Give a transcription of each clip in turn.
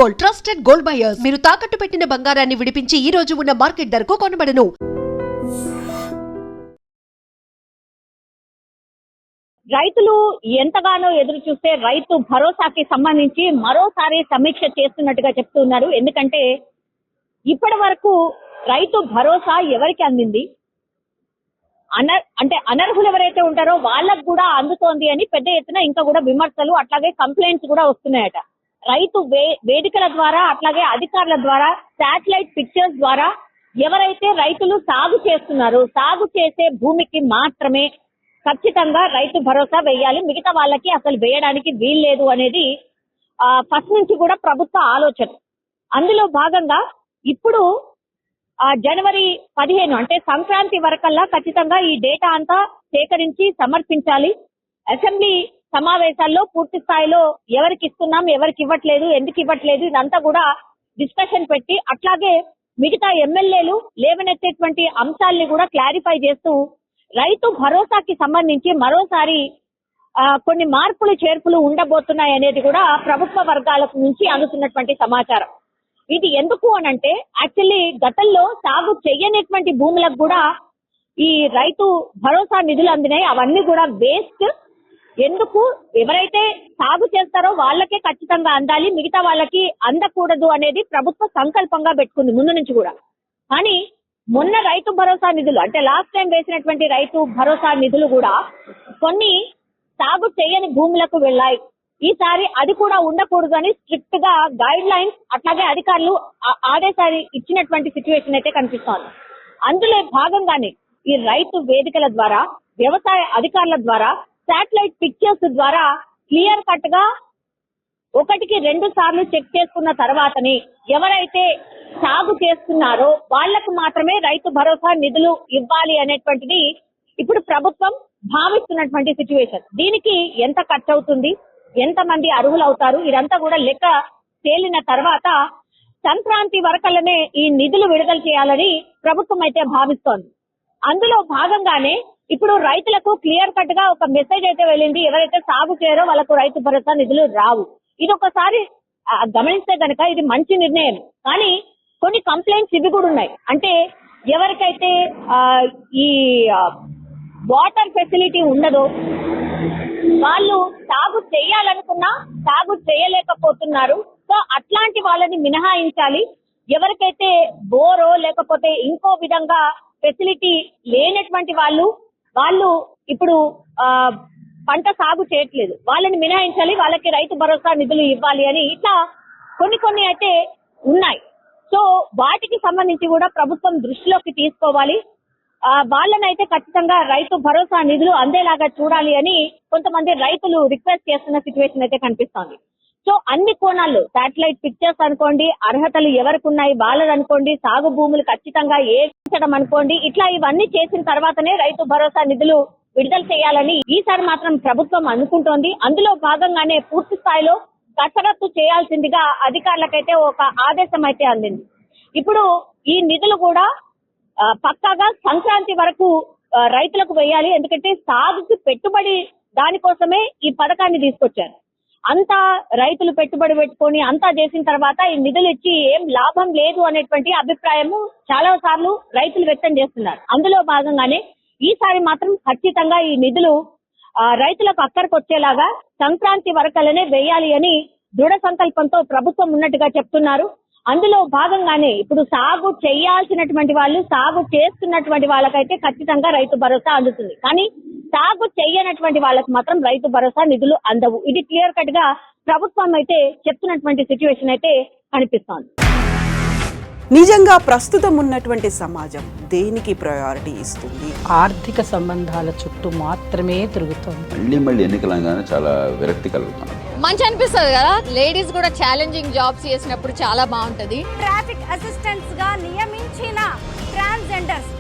Gold, trusted gold buyers. మీరు తాకట్టు పెట్టిన బంగారాన్ని విడిపించి ఈ రోజు ఉన్న మార్కెట్ ధరకు కొనబడను. రైతులు ఎంతగానో ఎదురు చూస్తే రైతు భరోసాకి సంబంధించి మరోసారి సమీక్ష చేస్తున్నట్టుగా చెప్తున్నారు. ఎందుకంటే ఇప్పటి వరకు రైతు భరోసా ఎవరికి అందింది, అనర్హులు ఎవరైతే ఉంటారో వాళ్ళకు కూడా అందుతోంది అని పెద్ద ఎత్తున ఇంకా కూడా విమర్శలు అట్లాగే కంప్లైంట్స్ కూడా వస్తున్నాయట. రైతు వేదికల ద్వారా అట్లాగే అధికారుల ద్వారా శాటిలైట్ పిక్చర్స్ ద్వారా ఎవరైతే రైతులు సాగు చేస్తున్నారో సాగు చేసే భూమికి మాత్రమే ఖచ్చితంగా రైతు భరోసా వేయాలి, మిగతా వాళ్ళకి అసలు వేయడానికి వీల్లేదు అనేది ఫస్ట్ నుంచి కూడా ప్రభుత్వ ఆలోచన. అందులో భాగంగా ఇప్పుడు జనవరి 15 అంటే సంక్రాంతి వరకల్లా ఖచ్చితంగా ఈ డేటా అంతా సేకరించి సమర్పించాలి. అసెంబ్లీ సమావేశాల్లో పూర్తి స్థాయిలో ఎవరికి ఇస్తున్నాం, ఎవరికి ఇవ్వట్లేదు, ఎందుకు ఇవ్వట్లేదు, ఇదంతా కూడా డిస్కషన్ పెట్టి అట్లాగే మిగతా ఎమ్మెల్యేలు లేవనెత్తేటువంటి అంశాలని కూడా క్లారిఫై చేస్తూ రైతు భరోసాకి సంబంధించి మరోసారి కొన్ని మార్పులు చేర్పులు ఉండబోతున్నాయి అనేది కూడా ప్రభుత్వ వర్గాల నుంచి అందుతున్నటువంటి సమాచారం. ఇది ఎందుకు అనంటే యాక్చువల్లీ గతంలో సాగు చెయ్యనటువంటి భూములకు కూడా ఈ రైతు భరోసా నిధులు అందినాయి. అవన్నీ కూడా వేస్ట్. ఎందుకు, ఎవరైతే సాగు చేస్తారో వాళ్ళకే ఖచ్చితంగా అందాలి, మిగతా వాళ్ళకి అందకూడదు అనేది ప్రభుత్వ సంకల్పంగా పెట్టుకుంది ముందు నుంచి కూడా. కానీ మొన్న రైతు భరోసా నిధులు అంటే లాస్ట్ టైం వేసినటువంటి రైతు భరోసా నిధులు కూడా కొన్ని సాగు చేయని భూములకు వెళ్ళాయి. ఈసారి అది కూడా ఉండకూడదు అని స్ట్రిక్ట్ గా గైడ్ లైన్స్ అట్లాగే అధికారులు ఆదేశాలు ఇచ్చినటువంటి సిచ్యువేషన్ అయితే కనిపిస్తోంది. అందులో భాగంగానే ఈ రైతు వేదికల ద్వారా వ్యవసాయ అధికారుల ద్వారా శాటిలైట్ పిక్చర్స్ ద్వారా క్లియర్ కట్ గా 1-2 సార్లు చెక్ చేసుకున్న తర్వాతనే ఎవరైతే సాగు చేస్తున్నారో వాళ్లకు మాత్రమే రైతు భరోసా నిధులు ఇవ్వాలి అనేటువంటిది ఇప్పుడు ప్రభుత్వం భావిస్తున్నటువంటి సిచ్యువేషన్. దీనికి ఎంత ఖర్చు అవుతుంది, ఎంతమంది అర్హులు అవుతారు, ఇదంతా కూడా లెక్క తేలిన తర్వాత సంక్రాంతి వరకల్లనే ఈ నిధులు విడుదల చేయాలని ప్రభుత్వం అయితే భావిస్తోంది. అందులో భాగంగానే ఇప్పుడు రైతులకు క్లియర్ కట్ గా ఒక మెసేజ్ అయితే వెళ్ళింది, ఎవరైతే సాగు చేయరో వాళ్ళకు రైతు భరోసా నిధులు రావు. ఇది ఒకసారి గమనిస్తే కనుక ఇది మంచి నిర్ణయం. కానీ కొన్ని కంప్లైంట్స్ ఇవి కూడా ఉన్నాయి. అంటే ఎవరికైతే ఈ వాటర్ ఫెసిలిటీ ఉండదో వాళ్ళు సాగు చేయాలనుకున్నా సాగు చేయలేకపోతున్నారు. సో అట్లాంటి వాళ్ళని మినహాయించాలి. ఎవరికైతే బోరో లేకపోతే ఇంకో విధంగా ఫెసిలిటీ లేనటువంటి వాళ్ళు ఇప్పుడు పంట సాగు చేయట్లేదు, వాళ్ళని మినహాయించాలి, వాళ్ళకి రైతు భరోసా నిధులు ఇవ్వాలి అని ఇట్లా కొన్ని అయితే ఉన్నాయి. సో వాటికి సంబంధించి కూడా ప్రభుత్వం దృష్టిలోకి తీసుకోవాలి. వాళ్ళనైతే ఖచ్చితంగా రైతు భరోసా నిధులు అందేలాగా చూడాలి అని కొంతమంది రైతులు రిక్వెస్ట్ చేస్తున్న సిచ్యువేషన్ అయితే కనిపిస్తోంది. సో అన్ని కోణాల్లో శాటిలైట్ పిక్చర్స్ అనుకోండి, అర్హతలు ఎవరికి ఉన్నాయి వాళ్ళని అనుకోండి, సాగు భూములు ఖచ్చితంగా ఏర్చడం అనుకోండి, ఇట్లా ఇవన్నీ చేసిన తర్వాతనే రైతు భరోసా నిధులు విడుదల చేయాలని ఈసారి మాత్రం ప్రభుత్వం అనుకుంటోంది. అందులో భాగంగానే పూర్తి స్థాయిలో కసరత్తు చేయాల్సిందిగా అధికారులకైతే ఒక ఆదేశం అయితే అందింది. ఇప్పుడు ఈ నిధులు కూడా పక్కాగా సంక్రాంతి వరకు రైతులకు వేయాలి. ఎందుకంటే సాగుకి పెట్టుబడి దానికోసమే ఈ పథకాన్ని తీసుకొచ్చారు. అంతా రైతులు పెట్టుబడి పెట్టుకొని అంతా చేసిన తర్వాత ఈ నిధులు ఇచ్చి ఏం లాభం లేదు అనేటువంటి అభిప్రాయము చాలా సార్లు రైతులు వ్యక్తం చేస్తున్నారు. అందులో భాగంగానే ఈసారి మాత్రం ఖచ్చితంగా ఈ నిధులు రైతులకు అక్కడికి వచ్చేలాగా సంక్రాంతి వరకలనే వేయాలి అని దృఢ సంకల్పంతో ప్రభుత్వం ఉన్నట్టుగా చెప్తున్నారు. అందులో భాగంగానే ఇప్పుడు సాగు చేయాల్సినటువంటి వాళ్ళు, సాగు చేస్తున్నటువంటి వాళ్ళకైతే ఖచ్చితంగా రైతు భరోసా అందుతుంది. కానీ సాగు చేయనటువంటి వాళ్ళకి మాత్రం రైతు భరోసా నిధులు అందవు. ఇది క్లియర్ కట్ గా ప్రభుత్వం అయితే చెప్తున్నటువంటి సిచ్యువేషన్ అయితే కనిపిస్తోంది. నిజంగా ప్రస్తుతం ఉన్నటువంటి సమాజం దేనికి ప్రయారిటీ ఇస్తుంది? ఆర్థిక సంబంధాల చుట్టూ మాత్రమే తిరుగుతుంది. మళ్ళీ ఎన్నికలంగానే చాలా విరక్తి కలుగుతాను. మంచి అనిపిస్తుంది కదా, లేడీస్ కూడా ఛాలెంజింగ్ జాబ్స్ చేసినప్పుడు చాలా బాగుంటది. ట్రాఫిక్ అసిస్టెంట్స్ గా నియమించిన ట్రాన్స్జెండర్స్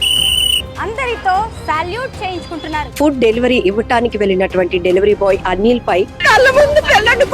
అందరితో సాల్యూట్ చేయించుకుంటున్నారు. ఫుడ్ డెలివరీ ఇవ్వటానికి వెళ్ళినటువంటి డెలివరీ బాయ్ అనిల్ పై కళ్ళ ముందు పెళ్ళండి